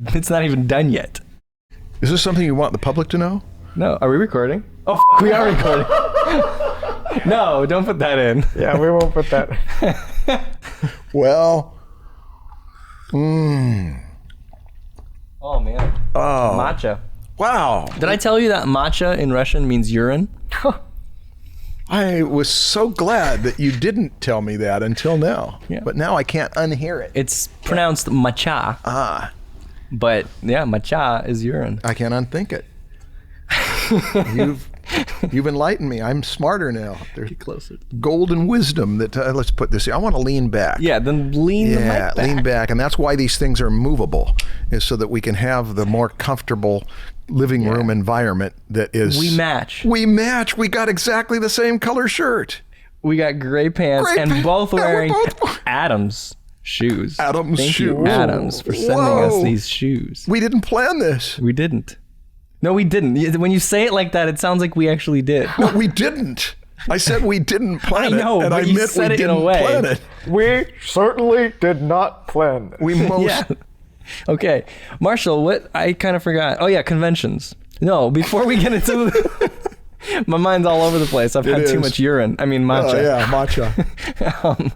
It's not even done yet. Is this something you want the public to know? No. Are we recording? Oh, we are recording. No, don't put that in. Yeah, we won't put that. Well, Oh, man. Oh. Matcha. Wow. Did I tell you that matcha in Russian means urine? I was so glad that you didn't tell me that until now. Yeah. But now I can't unhear it. It's pronounced matcha. Ah. But yeah, matcha is urine. I can't unthink it. You've enlightened me. I'm smarter now. There's Closer. golden wisdom that, let's put this here. I want to lean back. Yeah, then lean the mic back. Lean back. And that's why these things are movable, is so that we can have the more comfortable living room environment that is... We match. We match. We got exactly the same color shirt. We got gray pants and both wearing Adam's shoes. Adam's Thank shoes. you, Adams, for sending us these shoes. We didn't plan this. We didn't. No, we didn't. When you say it like that, it sounds like we actually did. No, we didn't. I said we didn't plan it. I know, and but I you meant said we it in a didn't way. plan it. We certainly did not plan this. We most... Yeah. Okay. Marshall, what? I kind of forgot. Oh, yeah, conventions. No, before we get into... My mind's all over the place. I've had too much urine. I mean, matcha. Oh, yeah, matcha.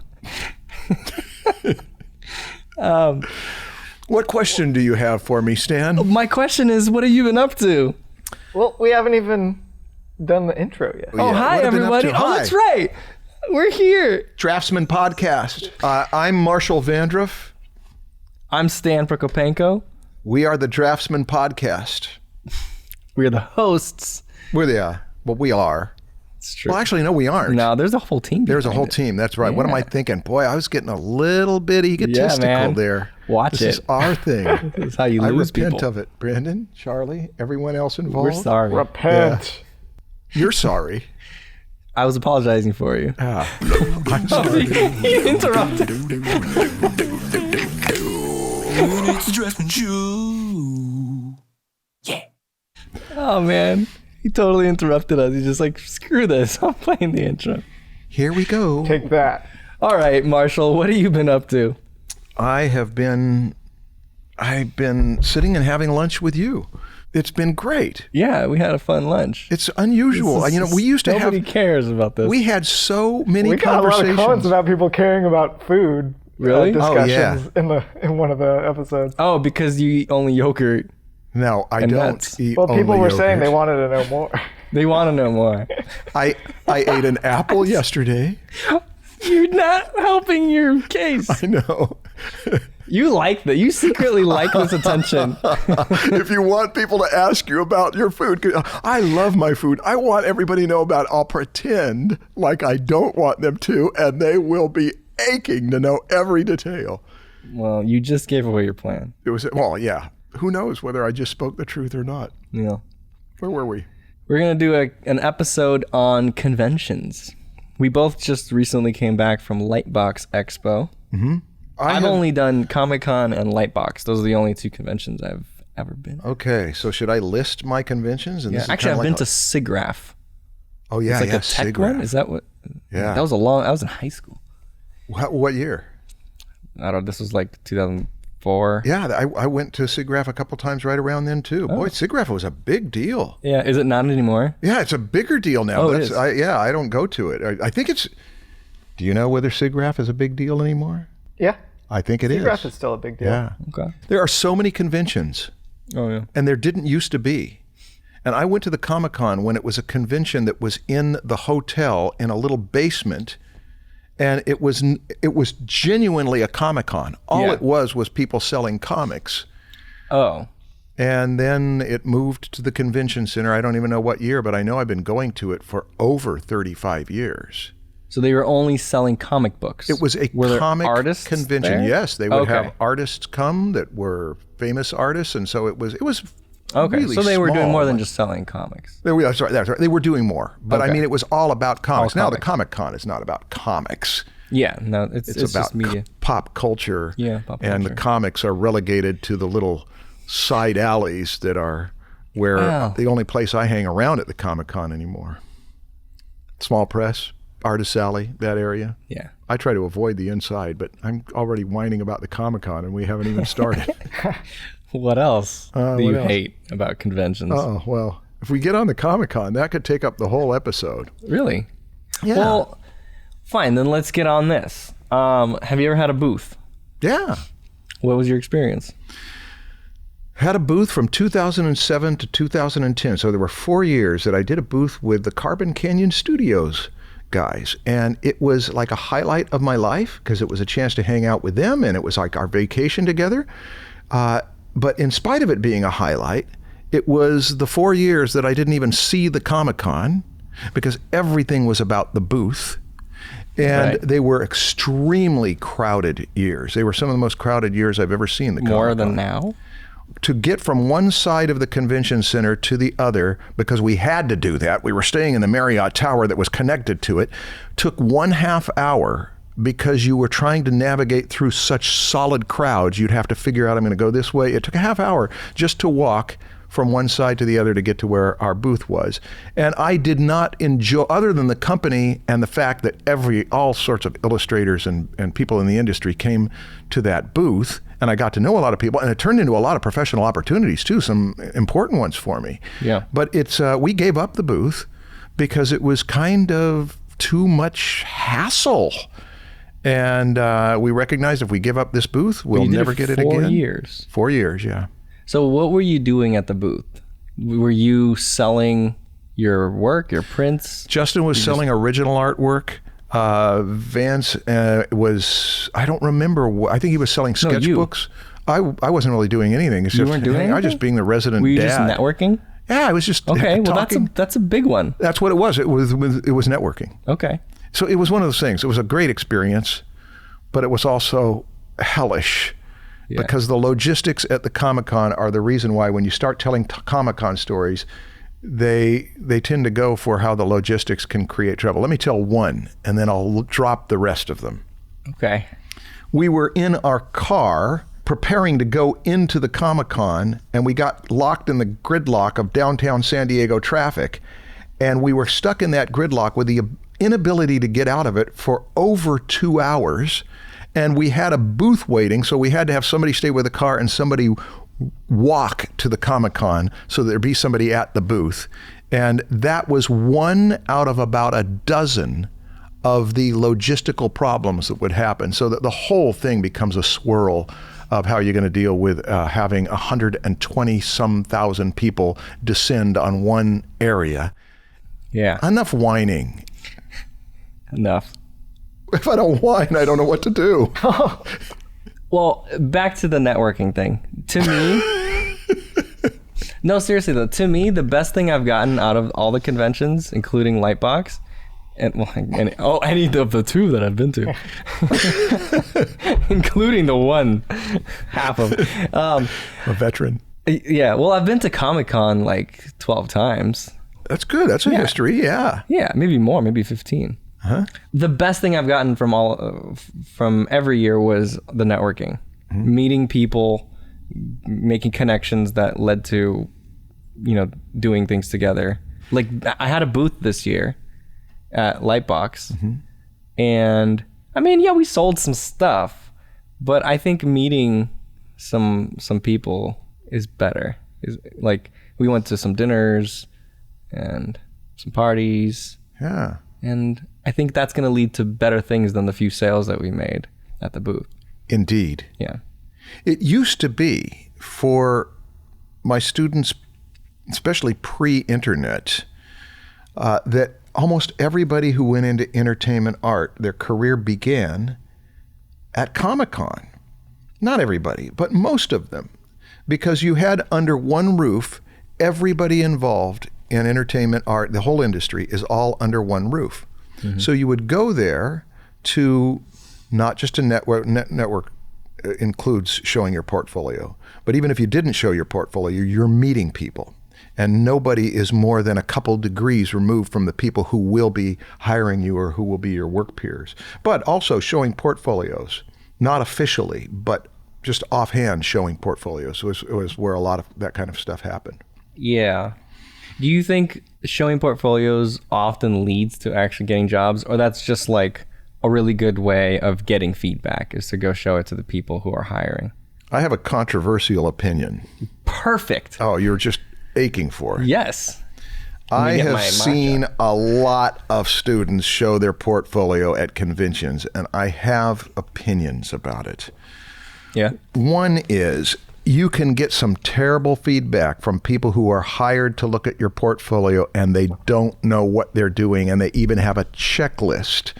What question do you have for me, Stan? My question is, what have you been up to? Well, we haven't even done the intro yet. Oh, Yeah, hi, what have you been up everybody. to? Oh, Hi. that's right. We're here. Draftsmen podcast. I'm Marshall Vandruff. I'm Stan Prokopenko. We are the Draftsmen podcast. We're the hosts. We're the, well, we are. It's true. Well, actually, no, we aren't. No, there's a whole team. There's a behind whole it. team. That's right. What am I thinking? Boy, I was getting a little bit egotistical man. there. Watch this it. is our thing. This is how you I lose repent people. of it. Brandon, Charlie, everyone else involved. We're sorry. Repent. You're sorry. I was apologizing for you. I'm sorry. He interrupted. It's the Draftsman Show. Yeah. Oh, man. He totally interrupted us. He's just like, screw this. I'm playing the intro. Here we go. Take that. All right, Marshall, what have you been up to? I've been sitting and having lunch with you. It's been great. Yeah, we had a fun lunch. It's unusual. We used to have... Nobody cares about this. We had so many We got a lot of conversations. comments about people caring about food. Really? Discussions in one of the episodes. Oh, because you eat only yogurt. No, I And don't nuts. eat Well, people only were yogurt. saying they wanted to know more. They want to know more. I ate an apple yesterday. You're not helping your case. I know. You like that. You secretly like this attention. If you want people to ask you about your food, 'cause I love my food. I want everybody to know about it. I'll pretend like I don't want them to, and they will be aching to know every detail. Well, you just gave away your plan. It was, well, yeah. Who knows whether I just spoke the truth or not? You know. Where were we? We're going to do an episode on conventions. We both just recently came back from Lightbox Expo. I've only done Comic-Con and Lightbox. Those are the only two conventions I've ever been. Okay, so should I list my conventions? And Yeah, this is actually, I've kinda been like to SIGGRAPH. Oh yeah, It's like yeah, a tech SIGGRAPH. one? Is that what? Yeah. That was I was in high school. What year? I don't know. This was like 2004. Yeah, I went to SIGGRAPH a couple times right around then too. Boy, SIGGRAPH was a big deal. Yeah, is it not anymore? Yeah, it's a bigger deal now. Oh, it is. I don't go to it. I think it's... Do you know whether SIGGRAPH is a big deal anymore? Yeah. I think it is. SIGGRAPH is still a big deal. Yeah. Okay. There are so many conventions, Oh, yeah. and there didn't used to be. And I went to the Comic-Con when it was a convention that was in the hotel in a little basement, and it was genuinely a Comic-Con. All Yeah. it was people selling comics. Oh. And then it moved to the convention center. I don't even know what year, but I know I've been going to it for over 35 years. So they were only selling comic books. It was a Were there comic artists convention. there? Yes, they would Okay. have artists come that were famous artists, and so it was Okay, really so they were doing small. more than just selling comics. That's right. They were doing more, but I Okay. mean, it was all about comics. Now the comics. Comic-Con is not about comics. Yeah, no, it's It's about just media. pop culture. Yeah, pop And the culture. comics are relegated to the little side alleys that are where Wow. the only place I hang around at the Comic-Con anymore. Small press, Artist Alley, that area. Yeah. I try to avoid the inside, but I'm already whining about the Comic-Con and we haven't even started. What else do you hate about conventions? Oh, well, if we get on the Comic-Con, that could take up the whole episode. Really? Yeah. Well, fine, then let's get on this. Have you ever had a booth? Yeah. What was your experience? Had a booth from 2007 to 2010. So there were 4 years that I did a booth with the Carbon Canyon Studios guys. And it was like a highlight of my life because it was a chance to hang out with them and it was like our vacation together. But in spite of it being a highlight, it was the 4 years that I didn't even see the Comic-Con because everything was about the booth. And they were extremely crowded years. They were some of the most crowded years I've ever seen the Comic-Con. More than now? To get from one side of the convention center to the other, because we had to do that, we were staying in the Marriott Tower that was connected to it, took 1/2 hour because you were trying to navigate through such solid crowds. You'd have to figure out, I'm going to go this way. It took a 1/2 hour just to walk from one side to the other to get to where our booth was. And I did not enjoy, other than the company and the fact that all sorts of illustrators and people in the industry came to that booth, and I got to know a lot of people, and it turned into a lot of professional opportunities too, some important ones for me. Yeah. But we gave up the booth because it was kind of too much hassle. And we recognized if we give up this booth, we'll never get it again. 4 years. 4 years, yeah. So what were you doing at the booth? Were you selling your work, your prints? Justin was selling original artwork. Vance was, I don't remember, I think he was selling sketchbooks. I wasn't really doing anything. You weren't doing anything? I was just being the resident dad. Were you just networking? Yeah, I was just Okay, well talking. that's a big one. That's what it was. It was networking. Okay. So it was one of those things. It was a great experience, but it was also hellish. Yeah. Because the logistics at the Comic-Con are the reason why when you start telling Comic-Con stories, they tend to go for how the logistics can create trouble. Let me tell one, and then I'll drop the rest of them. Okay. We were in our car preparing to go into the Comic-Con, and we got locked in the gridlock of downtown San Diego traffic, and we were stuck in that gridlock with the inability to get out of it for over 2 hours. And we had a booth waiting, so we had to have somebody stay with the car and somebody walk to the Comic-Con so there'd be somebody at the booth. And that was one out of about a dozen of the logistical problems that would happen, so that the whole thing becomes a swirl of how you're going to deal with having 120-some thousand people descend on one area. Yeah. Enough whining. Enough. If I don't whine, I don't know what to do. Well, back to the networking thing. To me, no, seriously though, to me, the best thing I've gotten out of all the conventions, including Lightbox, any of the 2 that I've been to, including the one half of, a veteran. Yeah, well, I've been to Comic-Con like 12 times. That's good. That's a history. Yeah. Yeah, maybe more, maybe 15. Huh? The best thing I've gotten from every year was the networking, meeting people, making connections that led to, doing things together. Like I had a booth this year at Lightbox, and I mean, yeah, we sold some stuff, but I think meeting some people is better. Is like we went to some dinners and some parties. Yeah. And I think that's going to lead to better things than the few sales that we made at the booth. Indeed. Yeah. It used to be for my students, especially pre-internet, that almost everybody who went into entertainment art, their career began at Comic-Con. Not everybody, but most of them. Because you had under one roof, everybody involved in entertainment art, the whole industry is all under one roof. So you would go there to not just a network includes showing your portfolio, but even if you didn't show your portfolio, you're meeting people. And nobody is more than a couple degrees removed from the people who will be hiring you or who will be your work peers. But also showing portfolios, not officially, but just offhand showing portfolios was where a lot of that kind of stuff happened. Yeah. Do you think showing portfolios often leads to actually getting jobs, or that's just like a really good way of getting feedback is to go show it to the people who are hiring? I have a controversial opinion. Perfect. Oh, you're just aching for it. Yes. I have seen a lot of students show their portfolio at conventions, and I have opinions about it. Yeah. One is you can get some terrible feedback from people who are hired to look at your portfolio and they don't know what they're doing, and they even have a checklist.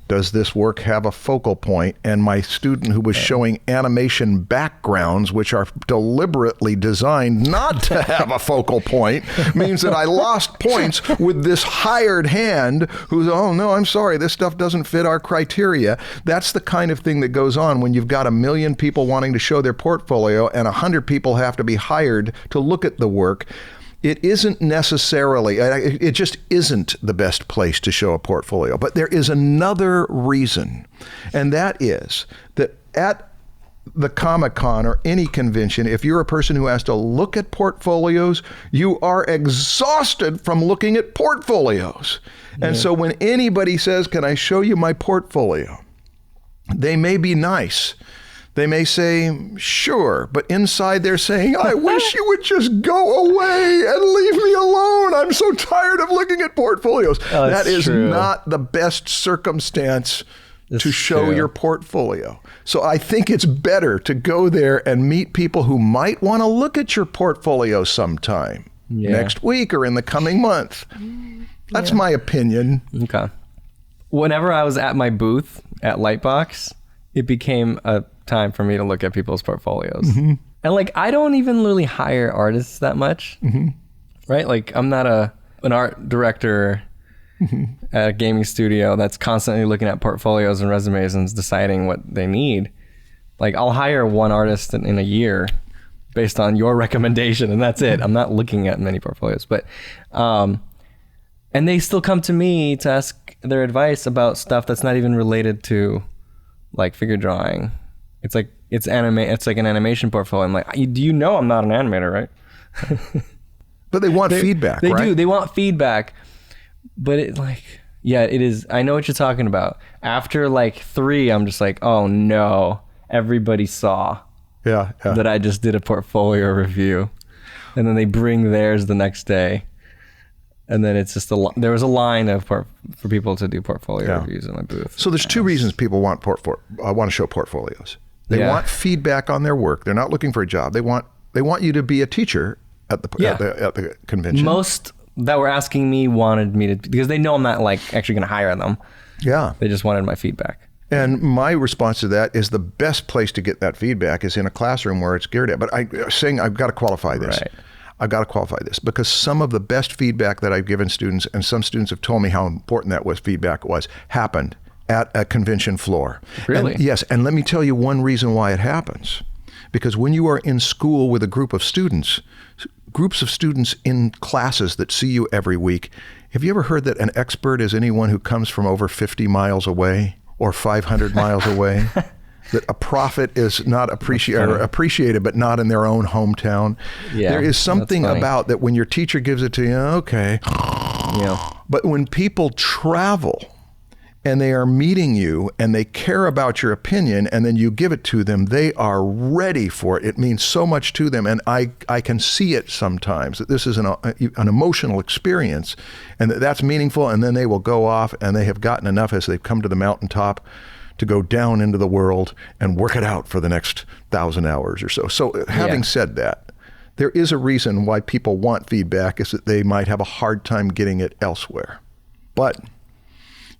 Does this work have a focal point? And my student who was showing animation backgrounds, which are deliberately designed not to have a focal point, means that I lost points with this hired hand who's, oh no, I'm sorry, this stuff doesn't fit our criteria. That's the kind of thing that goes on when you've got 1 million people wanting to show their portfolio and 100 people have to be hired to look at the work. It isn't necessarily, it just isn't the best place to show a portfolio. But there is another reason, and that is that at the Comic-Con or any convention, if you're a person who has to look at portfolios, you are exhausted from looking at portfolios. And so when anybody says, can I show you my portfolio? They may be nice. They may say, sure, but inside they're saying, I wish you would just go away and leave me alone. I'm so tired of looking at portfolios. That is not the best circumstance to show your portfolio. So I think it's better to go there and meet people who might want to look at your portfolio sometime next week or in the coming month. That's my opinion. Okay. Whenever I was at my booth at Lightbox, it became a time for me to look at people's portfolios. And like, I don't even really hire artists that much, right? Like, I'm not an art director at a gaming studio that's constantly looking at portfolios and resumes and deciding what they need. Like, I'll hire one artist in a year based on your recommendation, and that's it. I'm not looking at many portfolios, but and they still come to me to ask their advice about stuff that's not even related to like figure drawing. It's like it's like an animation portfolio. I'm like, do you know I'm not an animator, right? But they want feedback, they right? do. They want feedback. But it is. I know what you're talking about. After like 3, I'm just like, oh no, everybody saw that I just did a portfolio review. And then they bring theirs the next day. And then it's just there was a line of for people to do portfolio reviews in my booth. So there's 2 reasons people want to show portfolios. They want feedback on their work. They're not looking for a job. They want you to be a teacher at the convention. Most that were asking me wanted me to, because they know I'm not like actually going to hire them. Yeah. They just wanted my feedback. And my response to that is the best place to get that feedback is in a classroom where it's geared at. But I've got to qualify this. Right. I've got to qualify this because some of the best feedback that I've given students, and some students have told me how important feedback happened at a convention floor. Really? And yes, and let me tell you one reason why it happens. Because when you are in school with a group of students in classes that see you every week, have you ever heard that an expert is anyone who comes from over 50 miles away or 500 miles away? That a prophet is not appreciated, but not in their own hometown. Yeah, there is something about that when your teacher gives it to you, okay. Yeah. But when people travel and they are meeting you and they care about your opinion and then you give it to them, they are ready for it. It means so much to them. And I can see it sometimes that this is an emotional experience and that's meaningful. And then they will go off and they have gotten enough as they've come to the mountaintop to go down into the world and work it out for the next 1,000 hours or so. So having said that, there is a reason why people want feedback is that they might have a hard time getting it elsewhere. But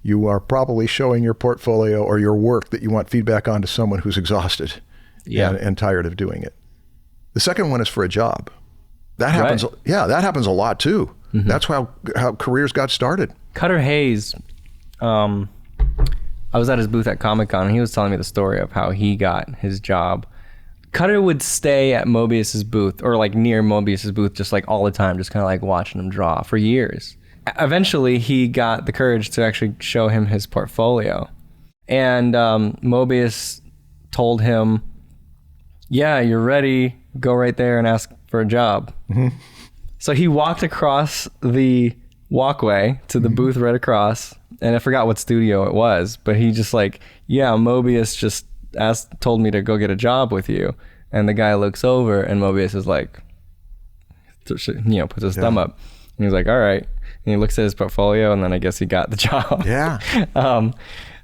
you are probably showing your portfolio or your work that you want feedback on to someone who's exhausted and tired of doing it. The second one is for a job. That happens. Right. Yeah, that happens a lot too. Mm-hmm. That's how careers got started. Cutter Hayes, I was at his booth at Comic-Con and he was telling me the story of how he got his job. Cutter would stay at Mobius's booth or like near Mobius's booth just like all the time, just kind of like watching him draw for years. Eventually he got the courage to actually show him his portfolio. And Mobius told him, yeah, you're ready. Go right there and ask for a job. Mm-hmm. So he walked across the walkway to the booth right across. And I forgot what studio it was, but he just like, yeah, Mobius just told me to go get a job with you. And the guy looks over, and Mobius is like, puts his thumb up. And he's like, all right. And he looks at his portfolio, and then I guess he got the job. Yeah.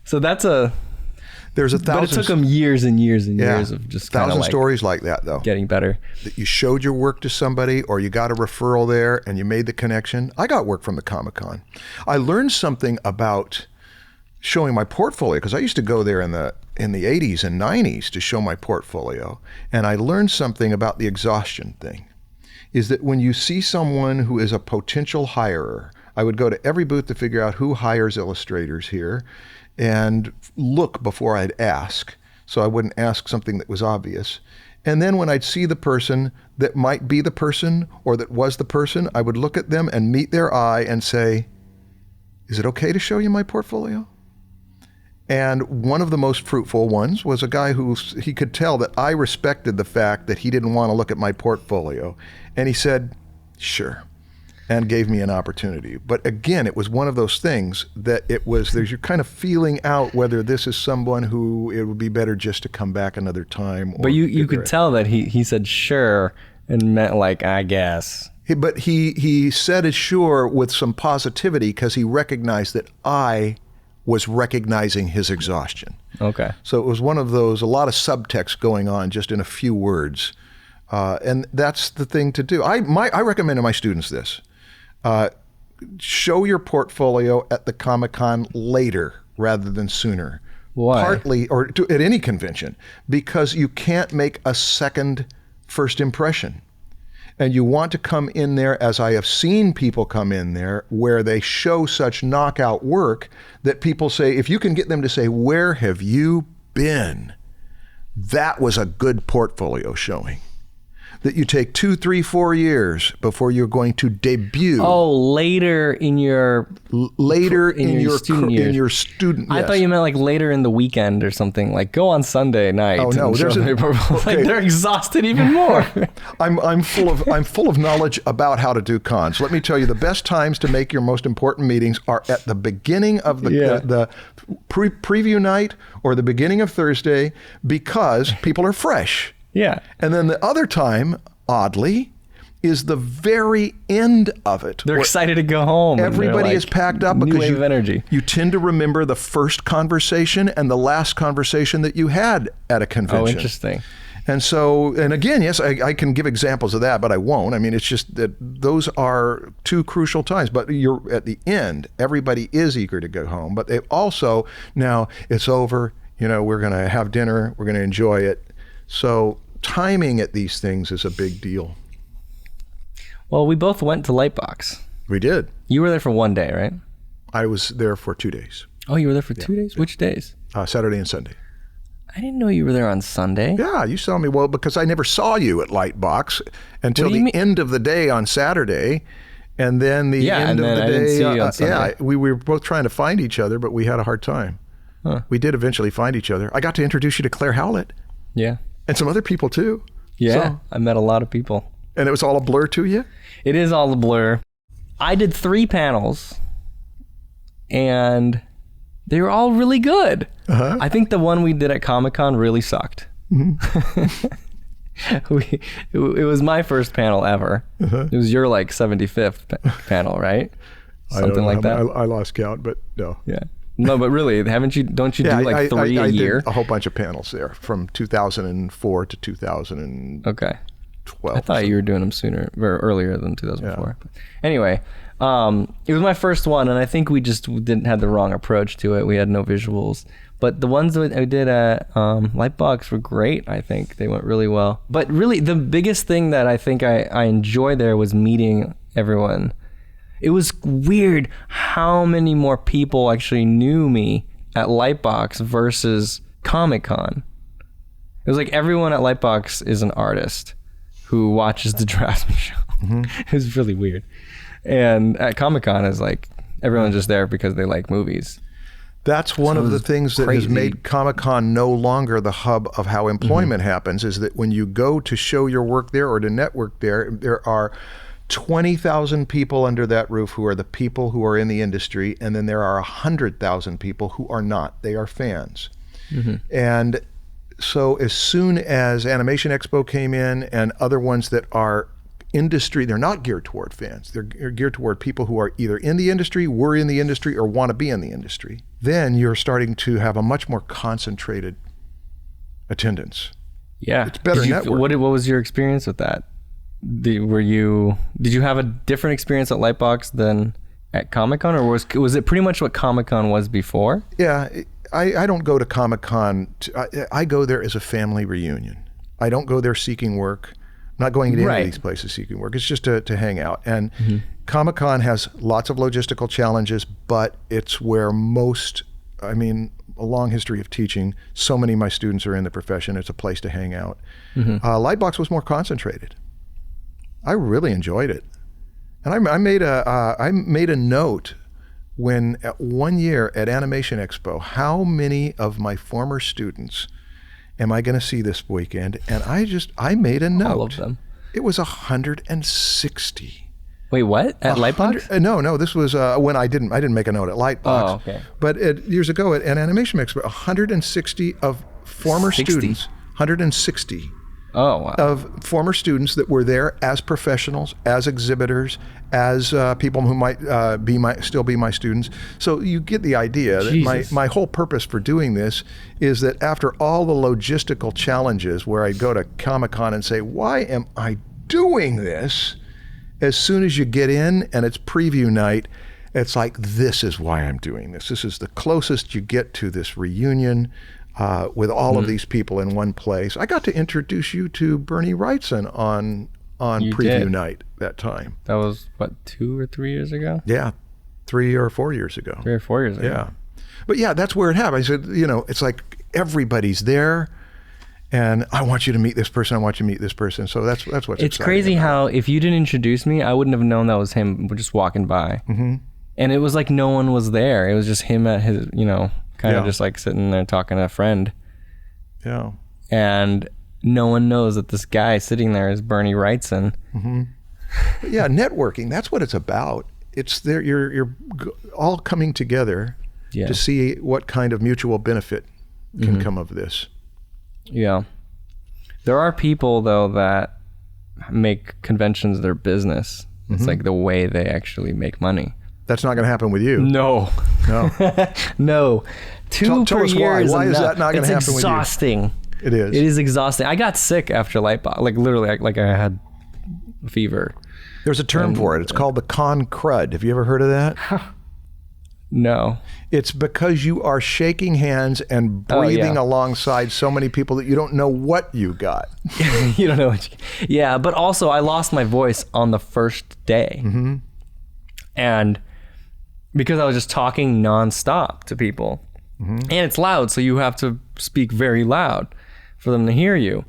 So there's a thousand. But it took him years and years and years of just kind of like stories like that, though. Getting better. That you showed your work to somebody, or you got a referral there, and you made the connection. I got work from the Comic-Con. I learned something about showing my portfolio, because I used to go there in the 80s and 90s to show my portfolio, and I learned something about the exhaustion thing. Is that when you see someone who is a potential hirer, I would go to every booth to figure out who hires illustrators here and look before I'd ask, so I wouldn't ask something that was obvious. And then when I'd see the person that might be the person or that was the person, I would look at them and meet their eye and say, is it okay to show you my portfolio? And one of the most fruitful ones was a guy who he could tell that I respected the fact that he didn't want to look at my portfolio. And he said, sure, and gave me an opportunity. But again, it was one of those things that you're kind of feeling out whether this is someone who it would be better just to come back another time. But you could tell that he said sure and meant like, I guess. But he said it sure with some positivity because he recognized that I was recognizing his exhaustion. Okay. So it was one of those, a lot of subtext going on just in a few words. And that's the thing to do. I recommend to my students this. Show your portfolio at the Comic-Con later rather than sooner. Why? Partly, or at any convention, because you can't make a second first impression. And you want to come in there, as I have seen people come in there, where they show such knockout work that people say, if you can get them to say, where have you been? That was a good portfolio showing. That you take 2, 3, 4 years before you're going to debut. Oh, later in your student years. In your student. I thought you meant like later in the weekend or something. Like go on Sunday night. Oh no, like they're exhausted even more. I'm full of knowledge about how to do cons. Let me tell you, the best times to make your most important meetings are at the beginning of the preview night or the beginning of Thursday, because people are fresh. Yeah. And then the other time, oddly, is the very end of it. They're excited to go home. Everybody is packed up because wave of energy. You tend to remember the first conversation and the last conversation that you had at a convention. Oh, interesting. And so, and again, yes, I can give examples of that, but I won't. I mean, it's just that those are two crucial times. But you're at the end, everybody is eager to go home. But they also, now it's over, we're going to have dinner, we're going to enjoy it. So timing at these things is a big deal. Well, we both went to Lightbox. We did. You were there for one day, right? I was there for 2 days. Oh, you were there for 2 days? Which days? Saturday and Sunday. I didn't know you were there on Sunday. Yeah, you saw me. Well, because I never saw you at Lightbox until the end of the day on Saturday. And then the end of the day. Didn't see you on Sunday. We were both trying to find each other, but we had a hard time. Huh. We did eventually find each other. I got to introduce you to Claire Howlett. Yeah. And some other people too. Yeah, so, I met a lot of people. And it was all a blur to you? It is all a blur. I did 3 panels, and they were all really good. Uh-huh. I think the one we did at Comic-Con really sucked. Mm-hmm. It was my first panel ever. Uh-huh. It was your 75th panel, right? Something like that. I lost count, but no. Yeah. No, but really, don't you do 3 a year? I did a whole bunch of panels there from 2004 to 2012. Okay. I thought you were doing them earlier than 2004. Yeah. Anyway, it was my first one, and I think we just didn't have the wrong approach to it. We had no visuals. But the ones that I did at Lightbox were great, I think. They went really well. But really, the biggest thing that I think I enjoyed there was meeting everyone. It was weird how many more people actually knew me at Lightbox versus Comic-Con. It was like everyone at Lightbox is an artist who watches the Draftsmen show. Mm-hmm. It was really weird. And at Comic-Con is like everyone's just there because they like movies. That's one of the things that has made Comic-Con no longer the hub of how employment happens, is that when you go to show your work there or to network there, there are 20,000 people under that roof who are the people who are in the industry, and then there are 100,000 people who are not. They are fans. Mm-hmm. And So as soon as Animation Expo came in and other ones that are industry, they're not geared toward fans. They're geared toward people who are either in the industry, were in the industry, or want to be in the industry. Then you're starting to have a much more concentrated attendance. Yeah. It's better network. What was your experience with that? Did you have a different experience at Lightbox than at Comic-Con, or was it pretty much what Comic-Con was before? Yeah, I don't go to Comic-Con. I go there as a family reunion. I don't go there seeking work. I'm not going to any of these places seeking work. It's just to hang out. And Comic-Con has lots of logistical challenges, but it's where a long history of teaching, so many of my students are in the profession. It's a place to hang out. Lightbox was more concentrated. I really enjoyed it. And I made a note when at 1 year at Animation Expo, how many of my former students am I going to see this weekend? And I made a note. All of them. It was 160. Wait, what? At Lightbox? No, this was when I didn't make a note at Lightbox. Oh, okay. But years ago at Animation Expo, 160 of former 60? students, 160 Oh, wow. of former students that were there as professionals, as exhibitors, as people who might still be my students. So you get the idea that my whole purpose for doing this is that after all the logistical challenges where I go to Comic-Con and say, why am I doing this? As soon as you get in and it's preview night, it's like, this is why I'm doing this. This is the closest you get to this reunion with all of these people in one place. I got to introduce you to Bernie Wrightson on preview night that time. That was, what, 2 or 3 years ago? Yeah, 3 or 4 years ago. 3 or 4 years ago. Yeah. But yeah, that's where it happened. I said, it's like everybody's there. And I want you to meet this person. I want you to meet this person. So that's what's It's crazy how if you didn't introduce me, I wouldn't have known that was him just walking by. And it was like no one was there. It was just him at his, kind of just like sitting there talking to a friend. Yeah. And no one knows that this guy sitting there is Bernie Wrightson. Yeah, networking. That's what it's about. It's there. You're all coming together to see what kind of mutual benefit can come of this. Yeah. There are people, though, that make conventions their business. It's like the way they actually make money. That's not going to happen with you. No. No. Two Tell per us year why. Why is that not going to happen with you? It's exhausting. It is. It is exhausting. I got sick after Lightbox. Like literally, like I had a fever. There's a term for it. It's called the con crud. Have you ever heard of that? No. It's because you are shaking hands and breathing alongside so many people that you don't know what you got. You don't know what you... Yeah, but also I lost my voice on the first day. And because I was just talking nonstop to people. And it's loud, so you have to speak very loud for them to hear you.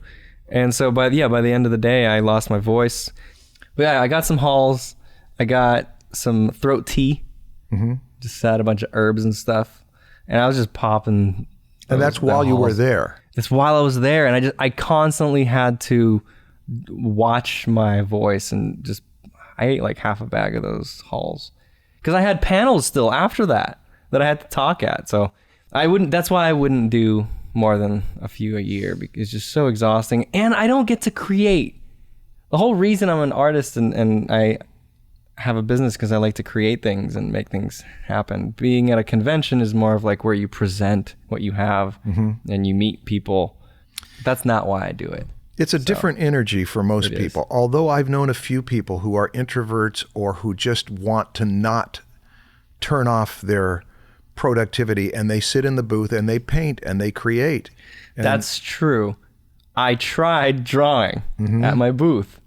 And so by the end of the day, I lost my voice. But yeah, I got some halls. I got some throat tea. Just had a bunch of herbs and stuff, and I was just popping. And that's while you were there. It's while I was there, and I constantly had to watch my voice, and I ate like half a bag of those halls because I had panels still after that I had to talk at. So that's why I wouldn't do more than a few a year because it's just so exhausting, and I don't get to create. The whole reason I'm an artist and I have a business because I like to create things and make things happen. Being at a convention is more of like where you present what you have and you meet people. That's not why I do it. It's a different energy for most people. Although I've known a few people who are introverts or who just want to not turn off their productivity and they sit in the booth and they paint and they create. And that's true. I tried drawing at my booth.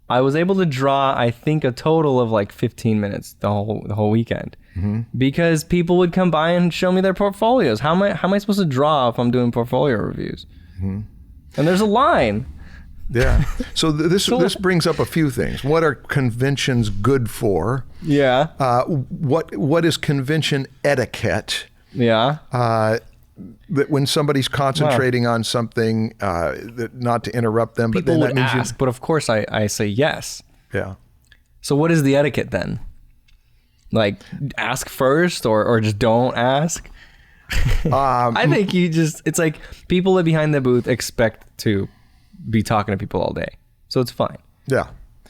I was able to draw, I think, a total of like 15 minutes the whole weekend because people would come by and show me their portfolios. How am I supposed to draw if I'm doing portfolio reviews? And there's a line. Yeah. So this brings up a few things. What are conventions good for? Yeah. What is convention etiquette? Yeah. That when somebody's concentrating on something, that not to interrupt them. People but then would that means ask, but of course I say yes. Yeah. So what is the etiquette then? Like ask first or just don't ask? I think it's like people behind the booth expect to be talking to people all day. So it's fine. Yeah.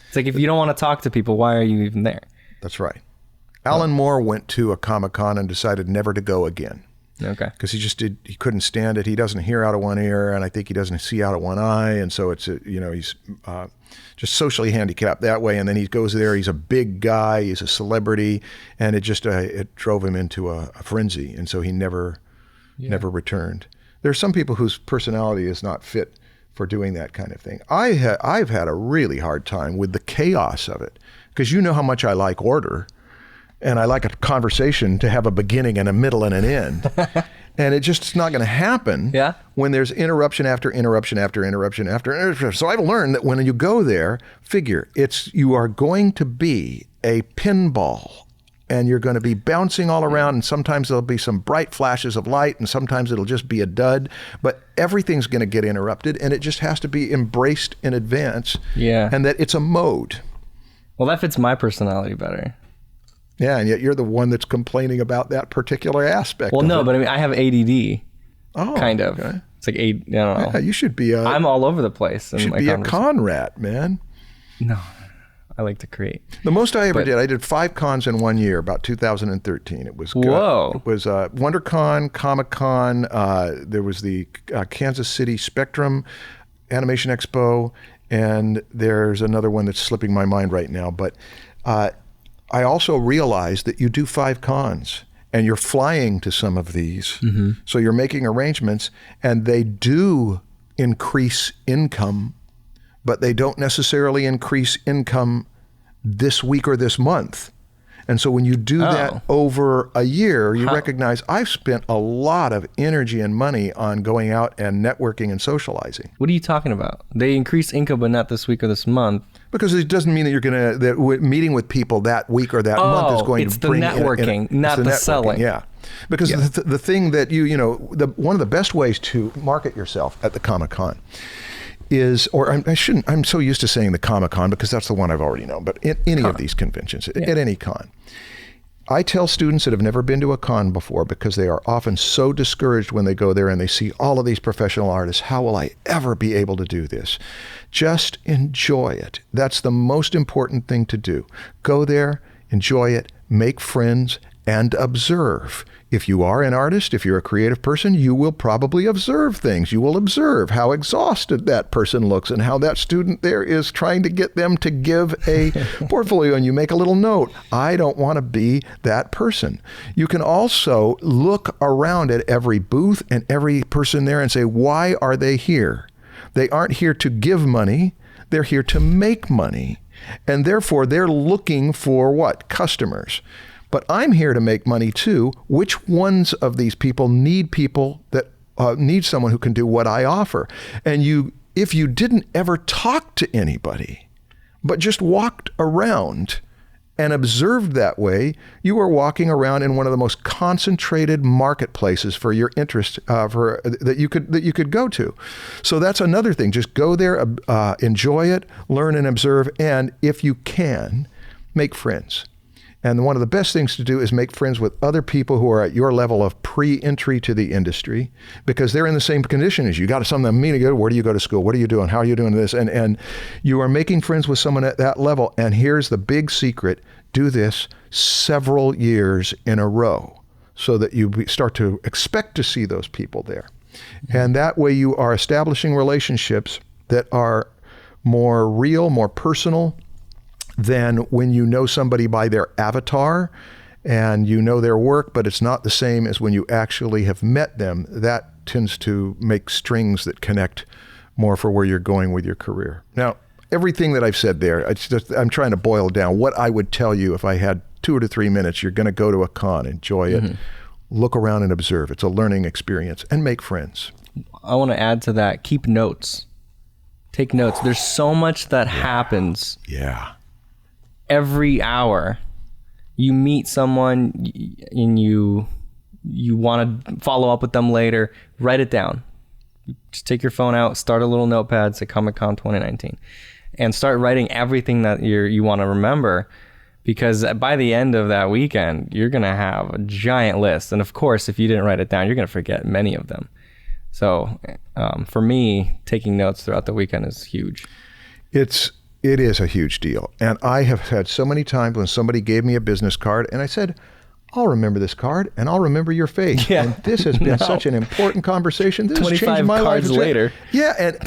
It's like if you don't want to talk to people, why are you even there? That's right. Alan Moore went to a Comic-Con and decided never to go again. Okay. Because he couldn't stand it. He doesn't hear out of one ear, and I think he doesn't see out of one eye, and so it's he's just socially handicapped that way. And then he goes there. He's a big guy. He's a celebrity, and it drove him into a frenzy, and so he never returned. There are some people whose personality is not fit for doing that kind of thing. I've had a really hard time with the chaos of it, because you know how much I like order. And I like a conversation to have a beginning and a middle and an end. And it's not going to happen when there's interruption after interruption after interruption after interruption. So I've learned that when you go there, you are going to be a pinball, and you're going to be bouncing all around, and sometimes there'll be some bright flashes of light, and sometimes it'll just be a dud, but everything's going to get interrupted, and it just has to be embraced in advance. Yeah. And that it's a mode. Well, that fits my personality better. Yeah, and yet you're the one that's complaining about that particular aspect. Well, no, but I mean, I have ADD. Oh, kind of. Okay. It's like I don't know. Yeah, you should be. I'm all over the place. You should be a con rat, man. No, I like to create. The most I ever did, I did 5 cons in 1 year, about 2013. It was good. Whoa. It was WonderCon, Comic-Con. There was the Kansas City Spectrum Animation Expo, and there's another one that's slipping my mind right now, but. I also realized that you do 5 cons and you're flying to some of these. Mm-hmm. So you're making arrangements, and they do increase income, but they don't necessarily increase income this week or this month. And so when you do that over a year, you recognize I've spent a lot of energy and money on going out and networking and socializing. What are you talking about? They increase income, but not this week or this month. Because it doesn't mean that you're going to, meeting with people that week or that month is going to bring it's the networking, not the selling. Yeah. Because the thing that one of the best ways to market yourself at the Comic-Con is, or I'm so used to saying the Comic-Con because that's the one I've already known, but in any of these conventions, at any con, I tell students that have never been to a con before, because they are often so discouraged when they go there and they see all of these professional artists. How will I ever be able to do this? Just enjoy it. That's the most important thing to do. Go there, enjoy it, make friends, and observe. If you are an artist, if you're a creative person, you will probably observe things. You will observe how exhausted that person looks and how that student there is trying to get them to give a portfolio, and you make a little note. I don't want to be that person. You can also look around at every booth and every person there and say, why are they here? They aren't here to give money. They're here to make money. And therefore, they're looking for what? Customers. But I'm here to make money too. Which ones of these people need that need someone who can do what I offer? And if you didn't ever talk to anybody, but just walked around and observed that way, you are walking around in one of the most concentrated marketplaces for your interest that you could go to. So that's another thing. Just go there, enjoy it, learn and observe, and if you can, make friends. And one of the best things to do is make friends with other people who are at your level of pre-entry to the industry, because they're in the same condition as you. Got something to go. Where do you go to school? What are you doing? How are you doing this? And you are making friends with someone at that level. And here's the big secret. Do this several years in a row so that you start to expect to see those people there. Mm-hmm. And that way you are establishing relationships that are more real, more personal, than when you know somebody by their avatar and you know their work, but it's not the same as when you actually have met them. That tends to make strings that connect more for where you're going with your career. Now, everything that I've said there, I'm trying to boil down what I would tell you if I had 2 to 3 minutes. You're going to go to a con, enjoy it, look around and observe. It's a learning experience, and make friends. I want to add to that, keep notes. Take notes. There's so much that happens. Yeah. Every hour you meet someone and you want to follow up with them later, write it down. Just take your phone out, start a little notepad, say Comic-Con 2019, and start writing everything that you want to remember. Because by the end of that weekend, you're going to have a giant list. And of course, if you didn't write it down, you're going to forget many of them. So for me, taking notes throughout the weekend is huge. It is a huge deal. And I have had so many times when somebody gave me a business card and I said, I'll remember this card and I'll remember your face. Yeah. And this has been such an important conversation. This has changed 25 my life. cards later. Yeah, and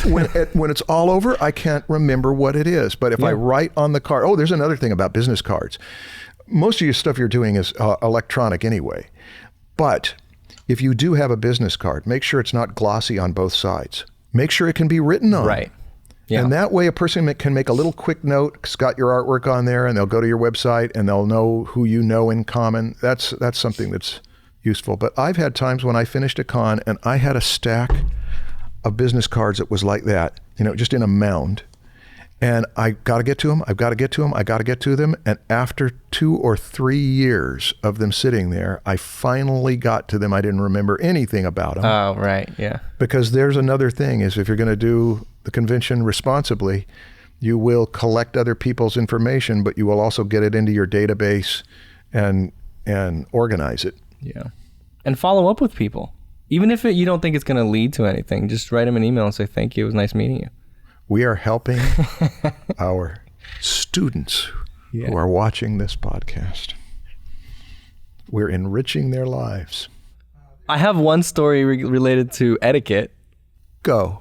when it's all over, I can't remember what it is. But if I write on the card, there's another thing about business cards. Most of your stuff you're doing is electronic anyway. But if you do have a business card, make sure it's not glossy on both sides. Make sure it can be written on. Right. Yeah. And that way a person can make a little quick note, it's got your artwork on there, and they'll go to your website and they'll know who you know in common. That's something that's useful. But I've had times when I finished a con and I had a stack of business cards that was like that, just in a mound. And I got to get to them. I've got to get to them. I got to get to them. And after 2 or 3 years of them sitting there, I finally got to them. I didn't remember anything about them. Oh, right. Yeah. Because there's another thing is if you're going to do the convention responsibly, you will collect other people's information, but you will also get it into your database and organize it. Yeah. And follow up with people. Even if you don't think it's going to lead to anything, just write them an email and say, thank you. It was nice meeting you. We are helping our students who are watching this podcast. We're enriching their lives. I have one story related to etiquette. Go.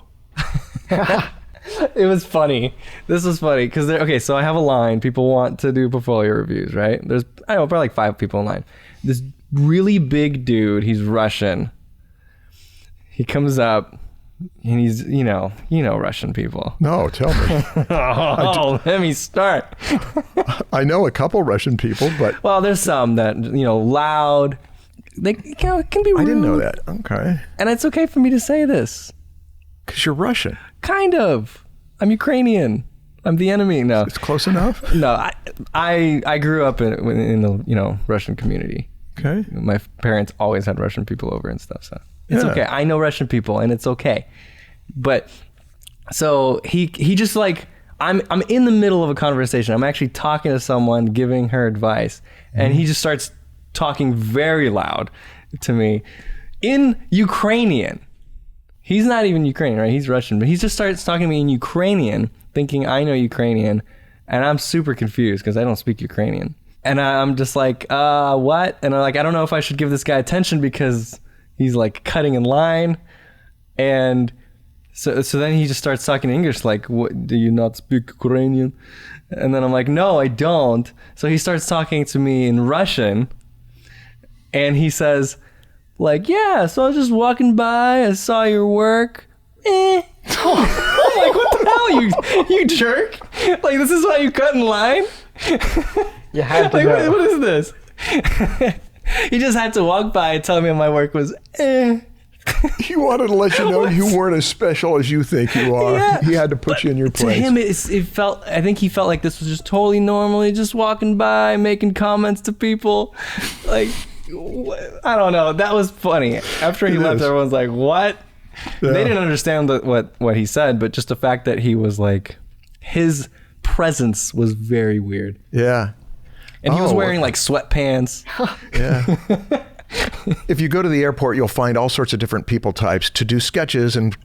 It was funny. This was funny because so I have a line. People want to do portfolio reviews, right? There's probably like 5 people in line. This really big dude, he's Russian. He comes up and he's, Russian people. No, tell me. Let me start. I know a couple Russian people, but well, there's some that, loud. They can be rude. I didn't know that. Okay. And it's okay for me to say this. Because you're Russian. Kind of. I'm Ukrainian. I'm the enemy. No. It's close enough? No, I grew up in the, Russian community. Okay. My parents always had Russian people over and stuff, so it's okay. I know Russian people and it's okay. But so he just like, I'm in the middle of a conversation. I'm actually talking to someone, giving her advice, and he just starts talking very loud to me in Ukrainian. He's not even Ukrainian, right? He's Russian, but he just starts talking to me in Ukrainian, thinking I know Ukrainian, and I'm super confused because I don't speak Ukrainian. And I'm just like, what? And I'm like, I don't know if I should give this guy attention because he's like cutting in line. And so then he just starts talking English, like, what, do you not speak Ukrainian? And then I'm like, no, I don't. So he starts talking to me in Russian, and he says, like, yeah, so I was just walking by, I saw your work. I'm like, what the hell, you jerk? Like, this is why you cut in line? You had to like, know. what is this? He just had to walk by and tell me my work was He wanted to let you know you weren't as special as you think you are. Yeah. He had to put you in your place. To him, it felt, I think he felt like this was just totally normal. He just walking by, making comments to people. Like, I don't know. That was funny. After he left, everyone's like, what? Yeah. They didn't understand what he said, but just the fact that he was like, his presence was very weird. Yeah. And he was wearing like sweatpants. Yeah. If you go to the airport, you'll find all sorts of different people types to do sketches and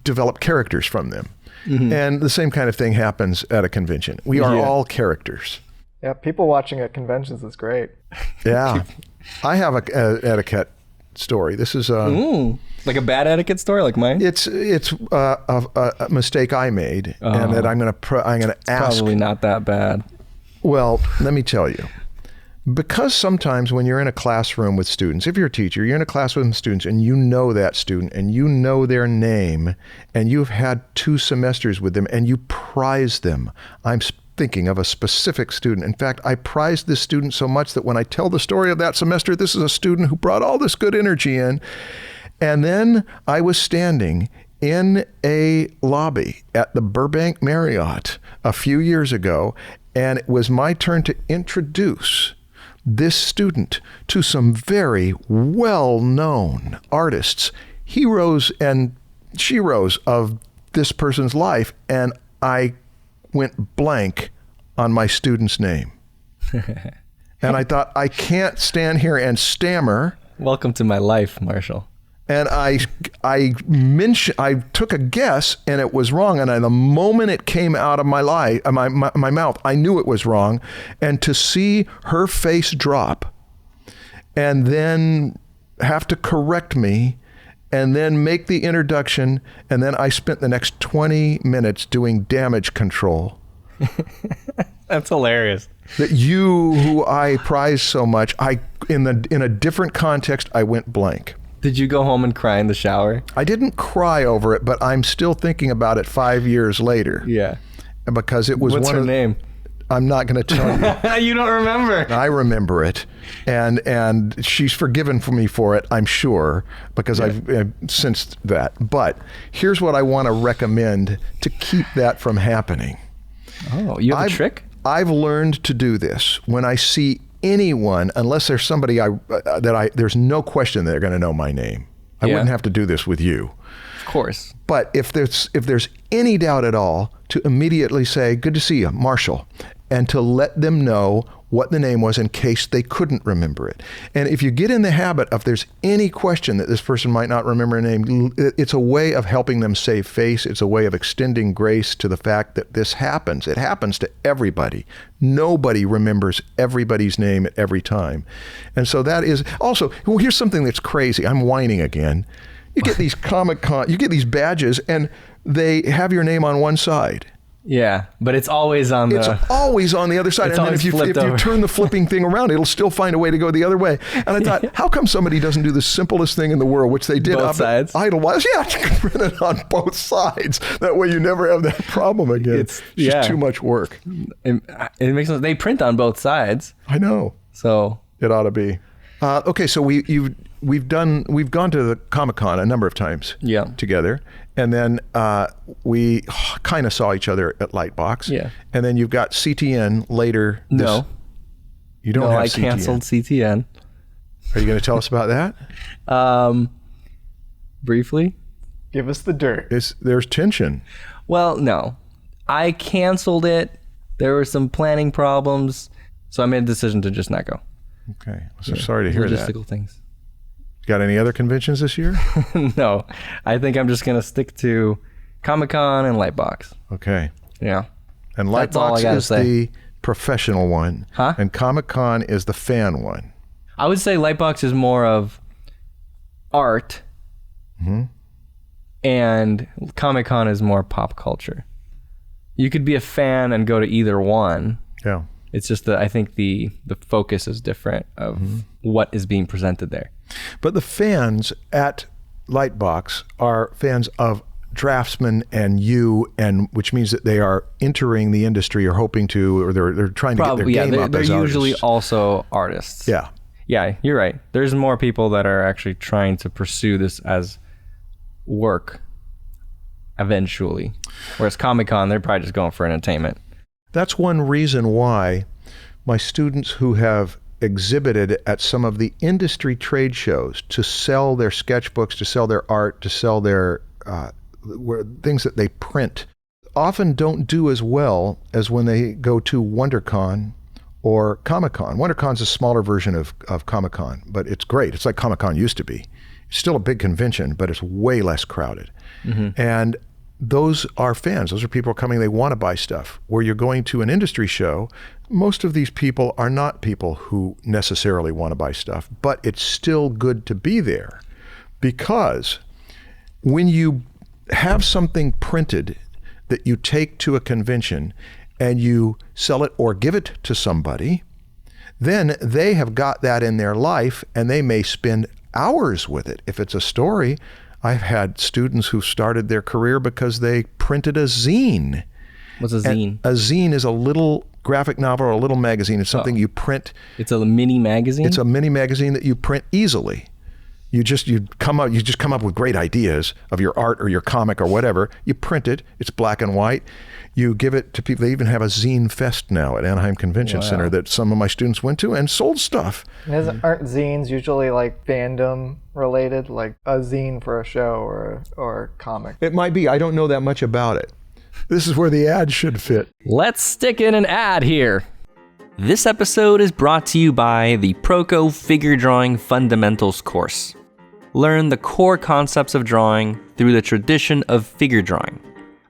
develop characters from them. Mm-hmm. And the same kind of thing happens at a convention. We are all characters. Yeah, people watching at conventions is great. Yeah. I have a etiquette story. This is like a bad etiquette story, like mine. It's a mistake I made, and that I'm going to ask. Probably not that bad. Well, let me tell you. Because sometimes when you're in a classroom with students, if you're a teacher, you're in a class with students and you know that student and you know their name and you've had 2 semesters with them and you prize them. I'm thinking of a specific student. In fact, I prized this student so much that when I tell the story of that semester, this is a student who brought all this good energy in. And then I was standing in a lobby at the Burbank Marriott a few years ago, and it was my turn to introduce this student to some very well-known artists, heroes and sheroes of this person's life, and I went blank on my student's name. And I thought, I can't stand here and stammer. Welcome to my life, Marshall. And I took a guess and it was wrong. And the moment it came out of my mouth, I knew it was wrong. And to see her face drop and then have to correct me and then make the introduction. And then I spent the next 20 minutes doing damage control. That's hilarious. That you, who I prize so much, in a different context, I went blank. Did you go home and cry in the shower? I didn't cry over it, but I'm still thinking about it 5 years later. Yeah. Because it was What's her name? I'm not going to tell you. You don't remember. I remember it. And she's forgiven for me for it, I'm sure, because I've sensed that. But here's what I want to recommend to keep that from happening. Oh, you have a trick? I've learned to do this when I see anyone, unless there's somebody there's no question they're going to know my name. I wouldn't have to do this with you. Of course. But if there's any doubt at all, to immediately say, good to see you, Marshall, and to let them know what the name was in case they couldn't remember it. And if you get in the habit of there's any question that this person might not remember a name, it's a way of helping them save face. It's a way of extending grace to the fact that this happens. It happens to everybody. Nobody remembers everybody's name at every time. And so that is also, well, here's something that's crazy. I'm whining again. You get these Comic-Con, you get these badges and they have your name on one side. Yeah, but it's always on the... It's always on the other side. It's And then if you turn the flipping thing around, it'll still find a way to go the other way. And I thought, how come somebody doesn't do the simplest thing in the world, which they did both up sides? At Idlewild? Yeah, you can print it on both sides. That way you never have that problem again. It's just too much work. It makes sense. They print on both sides. I know. So... It ought to be. Okay, so we've gone to the Comic-Con a number of times together. And then we kind of saw each other at Lightbox. Yeah. And then you've got CTN later. No. You don't have CTN. I canceled CTN. Are you going to tell us about that? Briefly. Give us the dirt. There's tension. Well, no. I canceled it. There were some planning problems. So I made a decision to just not go. Okay. So sorry to hear that. Logistical things. Got any other conventions this year? No. I think I'm just going to stick to Comic-Con and Lightbox. Okay. Yeah. And Lightbox is the professional one. Huh? And Comic-Con is the fan one. I would say Lightbox is more of art. Mm-hmm. And Comic-Con is more pop culture. You could be a fan and go to either one. Yeah. It's just that I think the focus is different of what is being presented there. But the fans at Lightbox are fans of Draftsmen and you, and which means that they are entering the industry or hoping to, or they're trying to get their game up as artists. They're usually also artists. Yeah. Yeah, you're right. There's more people that are actually trying to pursue this as work eventually. Whereas Comic-Con, they're probably just going for entertainment. That's one reason why my students who have exhibited at some of the industry trade shows to sell their sketchbooks, to sell their art, to sell their things that they print, often don't do as well as when they go to WonderCon or Comic-Con. WonderCon's a smaller version of Comic-Con, but it's great. It's like Comic-Con used to be. It's still a big convention, but it's way less crowded. Mm-hmm. And those are fans. Those are people coming, they want to buy stuff. Where you're going to an industry show, most of these people are not people who necessarily want to buy stuff, but it's still good to be there because when you have something printed that you take to a convention and you sell it or give it to somebody, then they have got that in their life and they may spend hours with it. If it's a story, I've had students who started their career because they printed a zine. What's a zine? A zine is a little graphic novel or a little magazine. It's something you print. It's a mini magazine? It's a mini magazine that you print easily. You just come up with great ideas of your art or your comic or whatever. You print it. It's black and white. You give it to people. They even have a zine fest now at Anaheim Convention Center that some of my students went to and sold stuff. Aren't zines usually like fandom related, like a zine for a show or a comic? It might be. I don't know that much about it. This is where the ad should fit. Let's stick in an ad here. This episode is brought to you by the Proko Figure Drawing Fundamentals course. Learn the core concepts of drawing through the tradition of figure drawing,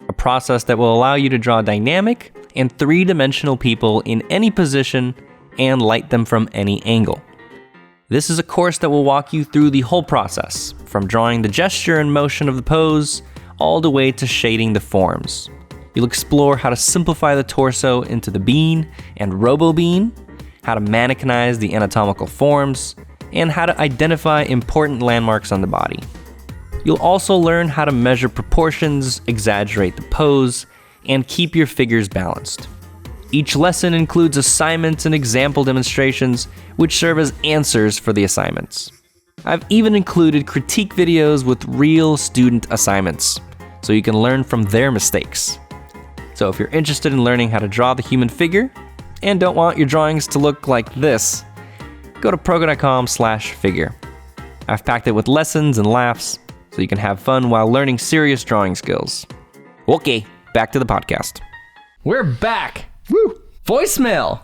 a process that will allow you to draw dynamic and three-dimensional people in any position and light them from any angle. This is a course that will walk you through the whole process, from drawing the gesture and motion of the pose, all the way to shading the forms. You'll explore how to simplify the torso into the bean and robo-bean, how to mannequinize the anatomical forms, and how to identify important landmarks on the body. You'll also learn how to measure proportions, exaggerate the pose, and keep your figures balanced. Each lesson includes assignments and example demonstrations, which serve as answers for the assignments. I've even included critique videos with real student assignments, so you can learn from their mistakes. So if you're interested in learning how to draw the human figure, and don't want your drawings to look like this, go to proko.com/figure. I've packed it with lessons and laughs, so you can have fun while learning serious drawing skills. Okay, back to the podcast. We're back! Woo! Voicemail!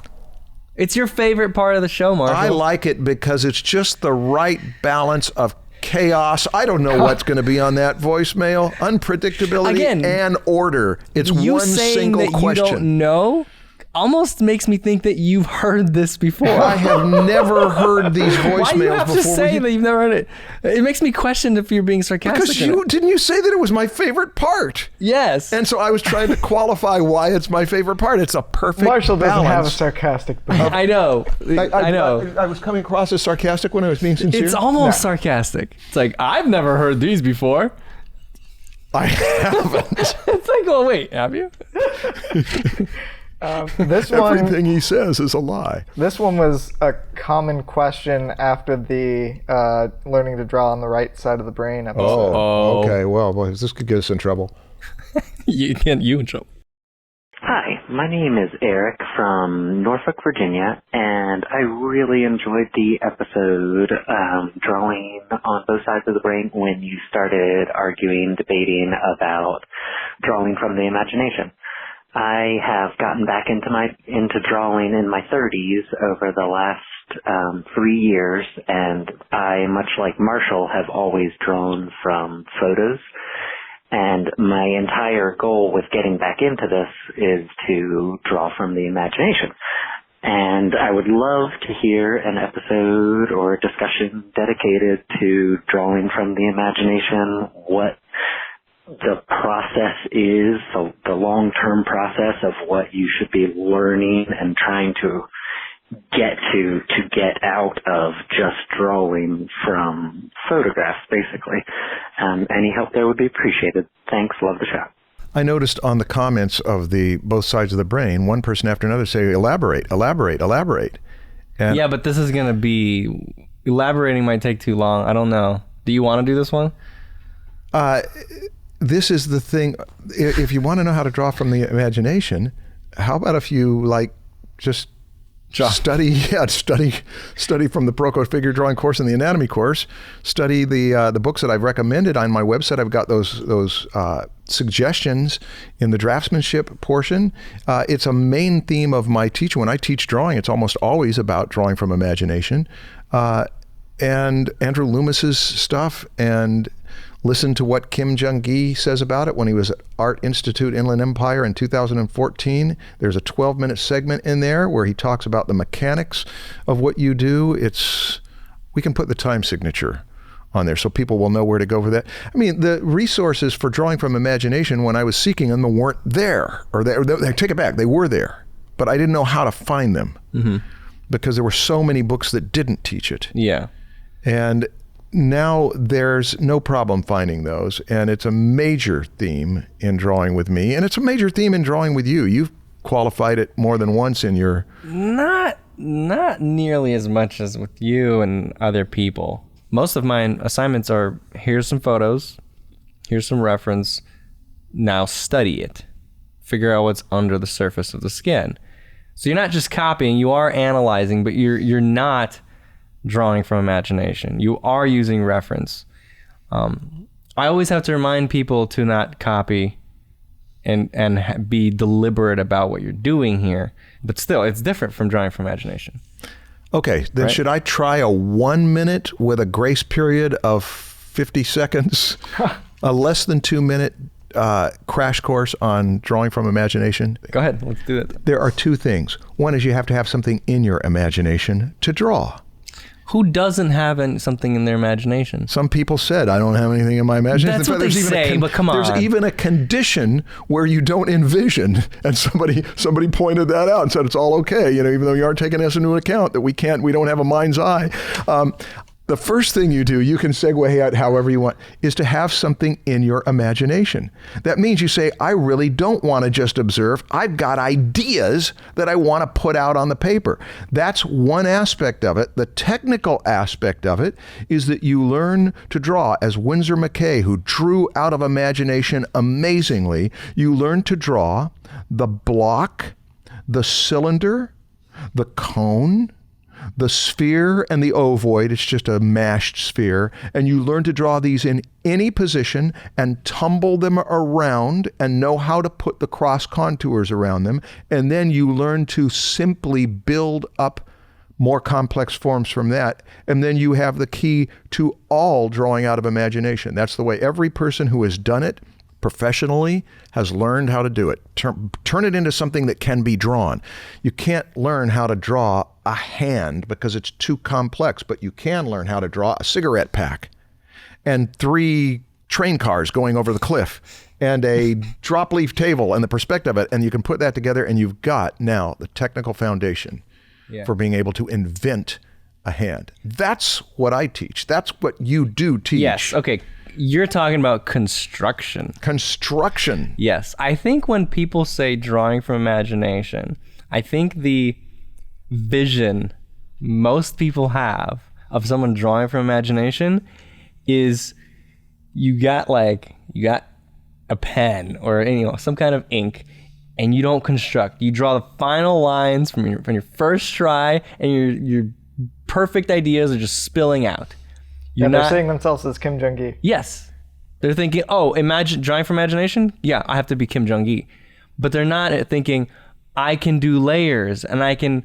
It's your favorite part of the show, Marshall. I like it because it's just the right balance of chaos. I don't know what's going to be on that voicemail. Unpredictability Again, and order. It's you one saying single that question. You don't know almost makes me think that you've heard this before. I have never heard these voicemails Why do you have before. to say that you've never heard it? It makes me question if you're being sarcastic. Because didn't you say that it was my favorite part? Yes. And so I was trying to qualify why it's my favorite part. It's a perfect Marshall doesn't have a balance. sarcastic bone. I know. I know. I was coming across as sarcastic when I was being sincere. It's almost sarcastic. It's like, I've never heard these before. I haven't. It's like, well, wait, have you? This one, Everything he says is a lie. this one was a common question after the learning to draw on the right side of the brain episode. Oh. Okay. Well, boy, this could get us in trouble. You in trouble. Hi, my name is Eric from Norfolk, Virginia, and I really enjoyed the episode drawing on both sides of the brain when you started arguing, debating about drawing from the imagination. I have gotten back into drawing in my 30s over the last 3 years, and I, much like Marshall, have always drawn from photos. And my entire goal with getting back into this is to draw from the imagination. And I would love to hear an episode or a discussion dedicated to drawing from the imagination, what the process is, the long-term process of what you should be learning and trying to get out of just drawing from photographs, basically. Any help there would be appreciated. Thanks. Love the show. I noticed on the comments of the both sides of the brain, one person after another say, elaborate. And Yeah, but this is going to be... Elaborating might take too long. I don't know. Do you want to do this one? this is the thing. If you want to know how to draw from the imagination, how about if you just study from the Proko figure drawing course and the anatomy course, study the books that I've recommended on my website. I've got those suggestions in the draftsmanship portion. It's a main theme of my teaching. When I teach drawing, it's almost always about drawing from imagination. And Andrew Loomis's stuff, and listen to what Kim Jung Gi says about it when he was at Art Institute Inland Empire in 2014. There's a 12-minute segment in there where he talks about the mechanics of what you do. We can put the time signature on there so people will know where to go for that. I mean, the resources for drawing from imagination, when I was seeking them, weren't there. Or they take it back, they were there, but I didn't know how to find them because there were so many books that didn't teach it. Yeah. And now there's no problem finding those, and it's a major theme in drawing with me, and it's a major theme in drawing with you. You've qualified it more than once in your... Not nearly as much as with you and other people. Most of my assignments are, here's some photos, here's some reference, now study it. Figure out what's under the surface of the skin. So you're not just copying, you are analyzing, but you're not drawing from imagination. You are using reference. I always have to remind people to not copy and be deliberate about what you're doing here. But still, it's different from drawing from imagination. Okay, then Right. should I try a 1 minute with a grace period of 50 seconds? A less than 2 minute crash course on drawing from imagination? Go ahead, let's do it. There are two things. One is you have to have something in your imagination to draw. Who doesn't have something in their imagination? Some people said, I don't have anything in my imagination. That's In what fact, they there's even say, but come There's on. even a condition where you don't envision. And somebody pointed that out and said it's all okay, even though you aren't taking us into account that we don't have a mind's eye. The first thing you do, you can segue out however you want, is to have something in your imagination. That means you say, I really don't want to just observe. I've got ideas that I want to put out on the paper. That's one aspect of it. The technical aspect of it is that you learn to draw. As Winsor McCay, who drew out of imagination amazingly, you learn to draw the block, the cylinder, the cone, the sphere and the ovoid. It's just a mashed sphere. And you learn to draw these in any position and tumble them around and know how to put the cross contours around them. And then you learn to simply build up more complex forms from that. And then you have the key to all drawing out of imagination. That's the way every person who has done it professionally has learned how to do it. Turn it into something that can be drawn. You can't learn how to draw a hand because it's too complex, but you can learn how to draw a cigarette pack and 3 train cars going over the cliff and a drop leaf table and the perspective of it. And you can put that together and you've got now the technical foundation for being able to invent a hand. That's what I teach. That's what you do teach. Yes, okay. You're talking about construction. Construction. Yes. I think when people say drawing from imagination, I think the vision most people have of someone drawing from imagination is you got a pen or some kind of ink, and you don't construct. You draw the final lines from your first try, and your perfect ideas are just spilling out. They're seeing themselves as Kim Jung Gi. Yes. They're thinking, drawing from imagination? Yeah, I have to be Kim Jung Gi. But they're not thinking, I can do layers and I can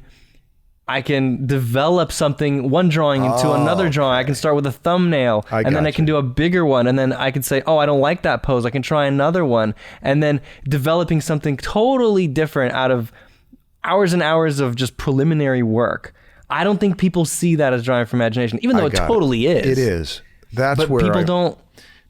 develop one drawing into another drawing. I can start with a thumbnail and then I can do a bigger one. And then I can say, I don't like that pose. I can try another one. And then developing something totally different out of hours and hours of just preliminary work. I don't think people see that as drawing from imagination, even though it totally is. It is. That's but where people don't.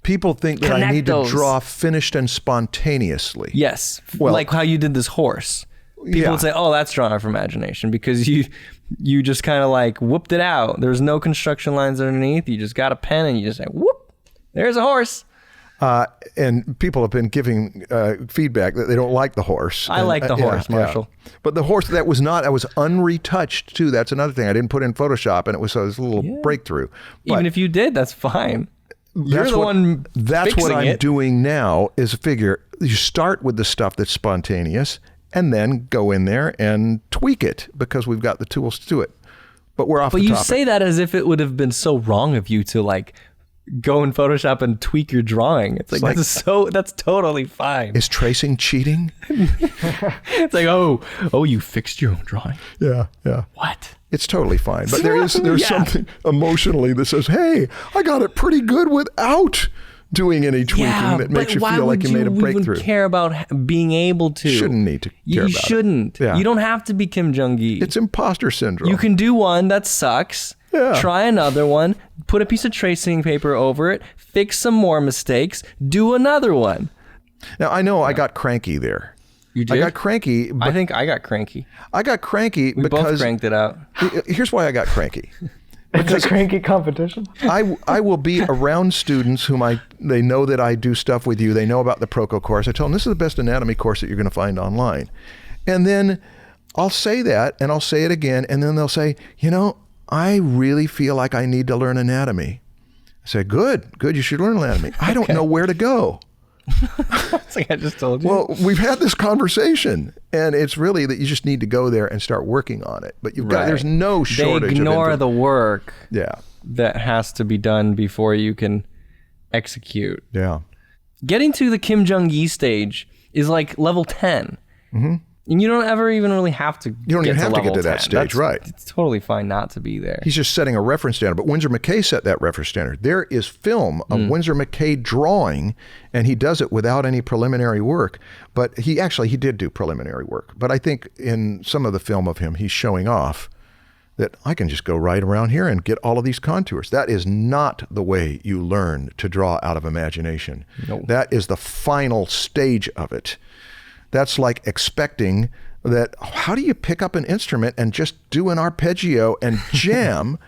People think that I connect need those. to draw finished and spontaneously. Yes, Well, like how you did this horse. People would say, that's drawing from imagination because you just kind of whooped it out. There's no construction lines underneath. You just got a pen and you just say, whoop, there's a horse. And people have been giving feedback that they don't like the horse. I like the horse, Marshall. Yeah. But the horse, that was unretouched too. That's another thing. I didn't put in Photoshop and it was a little breakthrough. But Even if you did, that's fine. You're the one That's what fixing I'm it. doing now is figure, you start with the stuff that's spontaneous and then go in there and tweak it because we've got the tools to do it. But we're off the topic. But you say that as if it would have been so wrong of you to go in Photoshop and tweak your drawing. It's that's totally fine. Is tracing cheating? It's you fixed your own drawing. Yeah. What? It's totally fine. But there's something emotionally that says, hey, I got it pretty good without doing any tweaking that makes you feel like you made a breakthrough. Even care about being able to? Shouldn't need to care about it. You shouldn't. Yeah. You don't have to be Kim Jung Gi. It's imposter syndrome. You can do one that sucks. Yeah. Try another one. Put a piece of tracing paper over it. Fix some more mistakes. Do another one. Now, I know I got cranky there. You did? I got cranky. But I think I got cranky. I got cranky We because... both cranked it out. Here's why I got cranky. It's a cranky competition. I will be around students whom they know that I do stuff with you. They know about the Proko course. I tell them this is the best anatomy course that you're going to find online. And then I'll say that and I'll say it again. And then they'll say, I really feel like I need to learn anatomy. I say, good, you should learn anatomy. I don't know where to go. It's like I just told you. Well, we've had this conversation, and it's really that you just need to go there and start working on it. But there's no shortage. They ignore the work that has to be done before you can execute. Yeah. Getting to the Kim Jung Gi stage is like level 10. And you don't ever even really have to. You don't even have to get to that stage, right? It's totally fine not to be there. He's just setting a reference standard. But Winsor McCay set that reference standard. There is film of Winsor McCay drawing, and he does it without any preliminary work. But he did do preliminary work. But I think in some of the film of him, he's showing off that I can just go right around here and get all of these contours. That is not the way you learn to draw out of imagination. No. That is the final stage of it. That's like expecting that, how do you pick up an instrument and just do an arpeggio and jam?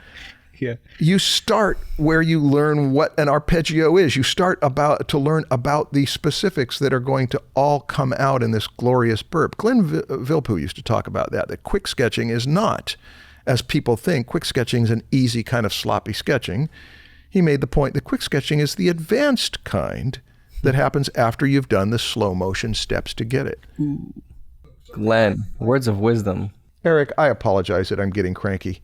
Yeah. You start where you learn what an arpeggio is. You start to learn about the specifics that are going to all come out in this glorious burp. Glenn Vilppu used to talk about that quick sketching is not, as people think, quick sketching is an easy kind of sloppy sketching. He made the point that quick sketching is the advanced kind that happens after you've done the slow motion steps to get it. Ooh. Glenn, words of wisdom. Eric, I apologize that I'm getting cranky,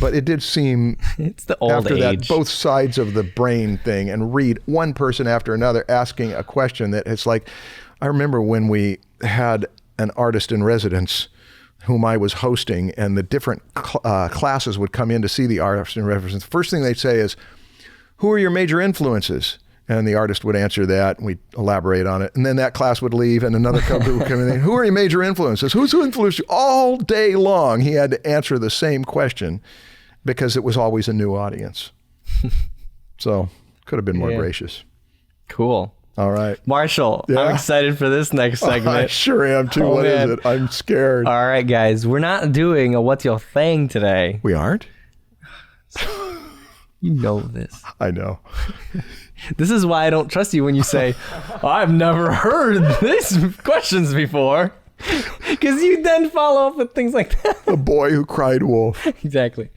but it did seem it's the old after age. That both sides of the brain thing and read one person after another asking a question that it's like, I remember when we had an artist in residence whom I was hosting, and the different classes would come in to see the artist in residence. The first thing they'd say is, who are your major influences? And the artist would answer that, and we'd elaborate on it. And then that class would leave, and another couple would come in. Who are your major influences? Who influenced you? All day long, he had to answer the same question because it was always a new audience. So, could have been more gracious. Cool. All right. Marshall, Yeah? I'm excited for this next segment. I sure am too. What is it? I'm scared. All right, guys. We're not doing a What's Your Thing today. We aren't? You know this. I know. This is why I don't trust you when you say, I've never heard these questions before. Because you then follow up with things like that. The boy who cried wolf. Exactly.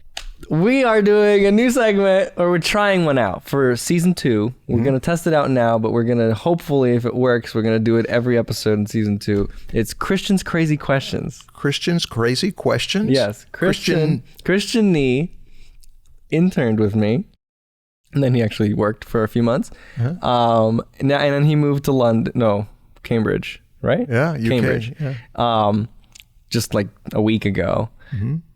We are doing a new segment, or we're trying one out for season 2. We're going to test it out now, but we're going to, hopefully, if it works, we're going to do it every episode in season 2. It's Christian's Crazy Questions. Christian's Crazy Questions? Yes. Christian Nee interned with me. And then he actually worked for a few months. And then he moved to Cambridge, right? Yeah, UK. Cambridge. Yeah. Just like a week ago.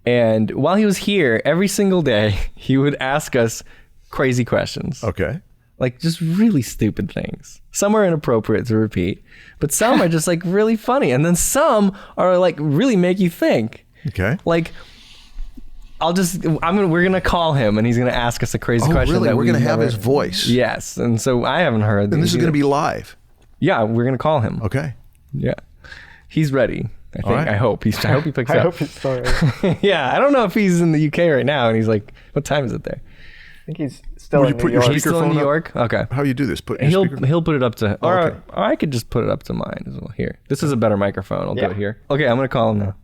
And while he was here, every single day, he would ask us crazy questions. Okay. Like just really stupid things. Some are inappropriate to repeat, but some are just like really funny. And then some are like really make you think. Okay. Like, we're gonna call him and he's gonna ask us a crazy question. Really? We're gonna have never, his voice. Yes, and so I haven't heard. And this is gonna be live. Yeah, we're gonna call him. Okay. Yeah, he's ready. I think. Right. I hope he picks up. I hope he's still ready. Yeah, I don't know if he's in the UK right now, and he's like, "What time is it there?" I think he's still Will in you put New your York. He's still in Speakerphone New up? York. Okay. How do you do this? Put your speaker- He'll put it up to, or, okay. or I could just put it up to mine as well. Here, this is a better microphone. I'll do it here. Okay, I'm gonna call him now.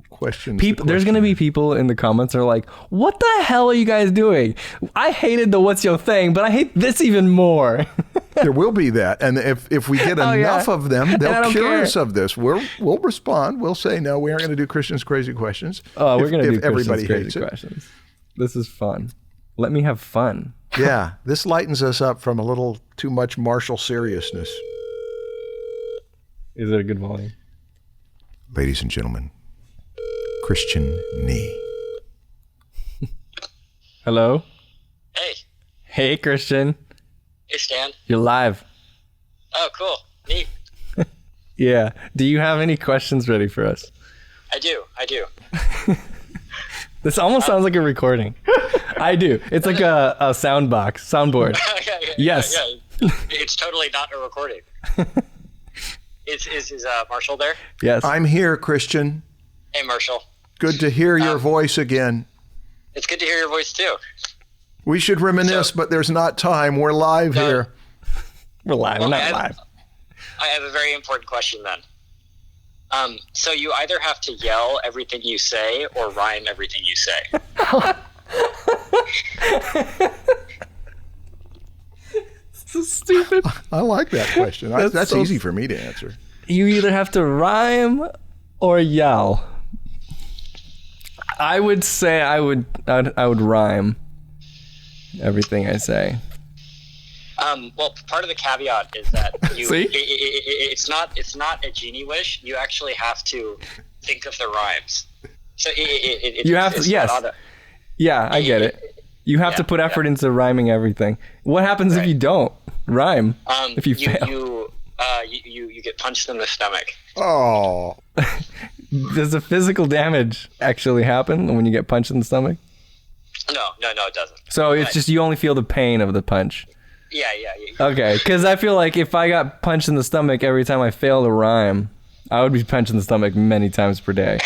Questions. There's gonna be people in the comments that are like, "What the hell are you guys doing? I hated the What's Your Thing, but I hate this even more." There will be that, and if we get enough of them, they'll cure us of this. We'll respond. We'll say no. We aren't going to do Christian's Crazy Questions. Oh, we're gonna do everybody Christian's hates Crazy it. Questions. This is fun. Let me have fun. Yeah, this lightens us up from a little too much martial seriousness. Is it a good volume? Ladies and gentlemen, Christian Nee. Hello. Hey. Hey, Christian. Hey, Stan. You're live. Oh, cool. Neat. Yeah. Do you have any questions ready for us? I do. This almost sounds like a recording. I do. It's like a soundboard. Yes. Yeah. It's totally not a recording. Is Marshall there? Yes. I'm here, Christian. Hey, Marshall. Good to hear your voice again. It's good to hear your voice, too. We should reminisce, but there's not time. We're live here. We're live. We're not live. I have a very important question then. So you either have to yell everything you say or rhyme everything you say. So stupid. I like that question. That's so easy for me to answer. You either have to rhyme or yell. I would say I would rhyme everything I say. Well, part of the caveat is that See? It's not a genie wish. You actually have to think of the rhymes. So You have to, yes. Yeah, I get it. You have to put effort into rhyming everything. What happens if you don't rhyme? If you fail? You get punched in the stomach. Oh. Does the physical damage actually happen when you get punched in the stomach? No, it doesn't. So it's just you only feel the pain of the punch. Yeah. Okay, because I feel like if I got punched in the stomach every time I failed to rhyme, I would be punched in the stomach many times per day.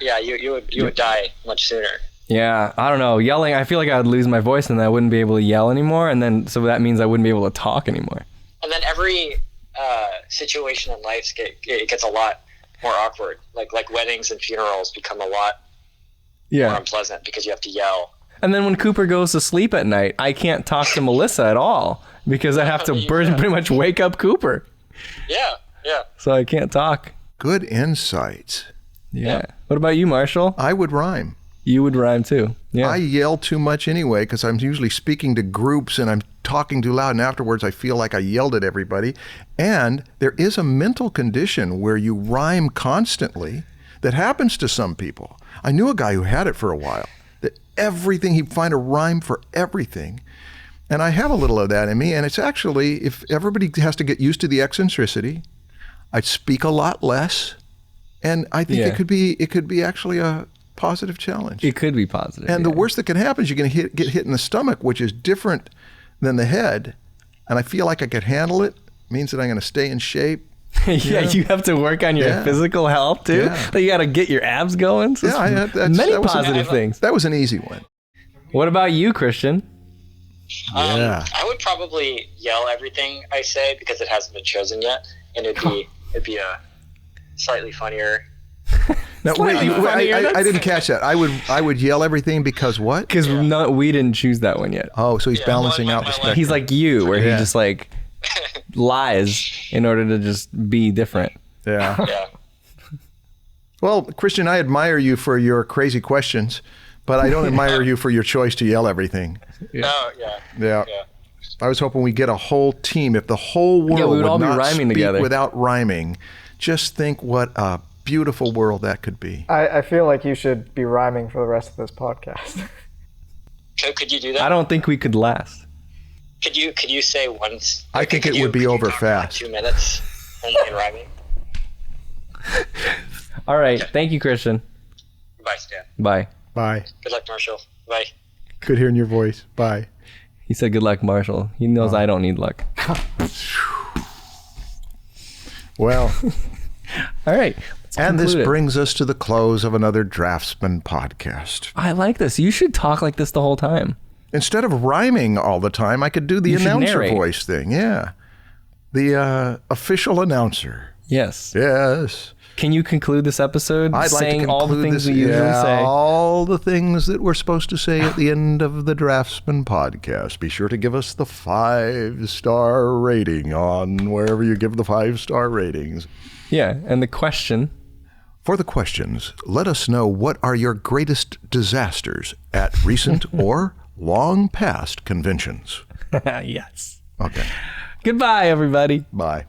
yeah, you would die much sooner. Yeah, I don't know. Yelling, I feel like I would lose my voice and I wouldn't be able to yell anymore, and then so that means I wouldn't be able to talk anymore. And then every situation in life it gets a lot more awkward. Like weddings and funerals become a lot more unpleasant because you have to yell. And then when Cooper goes to sleep at night, I can't talk to Melissa at all because I have to pretty much wake up Cooper. Yeah. So I can't talk. Good insights. Yeah. What about you, Marshall? I would rhyme. You would rhyme too. Yeah. I yell too much anyway because I'm usually speaking to groups and I'm talking too loud, and afterwards I feel like I yelled at everybody. And there is a mental condition where you rhyme constantly that happens to some people. I knew a guy who had it for a while. That everything, he'd find a rhyme for everything. And I have a little of that in me. And it's actually, if everybody has to get used to the eccentricity, I'd speak a lot less. And I think it could be actually a positive challenge. It could be positive. And the worst that can happen is you're going to get hit in the stomach, which is different than the head. And I feel like I could handle it. It means that I'm going to stay in shape. You have to work on your physical health too. Yeah. You got to get your abs going. So many positive things. That was an easy one. What about you, Christian? I would probably yell everything I say because it hasn't been chosen yet, and it'd be a slightly funnier. No, wait, I didn't catch that. I would yell everything because what? Because we didn't choose that one yet. Oh, so he's balancing out the spectrum. He's like you, where he just like lies in order to just be different. Yeah. Well, Christian, I admire you for your crazy questions, but I don't admire you for your choice to yell everything. Yeah. I was hoping we'd get a whole team. If the whole world would all be not rhyming speak together without rhyming, just think what a beautiful world that could be. I feel like you should be rhyming for the rest of this podcast. Could you do that? I don't think we could last. Could you say once? I think it would be over fast. 2 minutes only in rhyming. All right. Thank you, Christian. Bye, Stan. Bye. Bye. Good luck, Marshall. Bye. Good hearing your voice. Bye. He said good luck, Marshall. He knows I don't need luck. Well. All right. And this brings us to the close of another Draftsmen podcast. I like this. You should talk like this the whole time. Instead of rhyming all the time, I could do the announcer voice thing. Yeah. The official announcer. Yes. Yes. Can you conclude this episode saying all the things we usually say? All the things that we're supposed to say at the end of the Draftsman podcast. Be sure to give us the 5-star rating on wherever you give the 5-star ratings. Yeah, and the question. For the questions, let us know what are your greatest disasters at recent or long past conventions. Yes. Okay. Goodbye, everybody. Bye.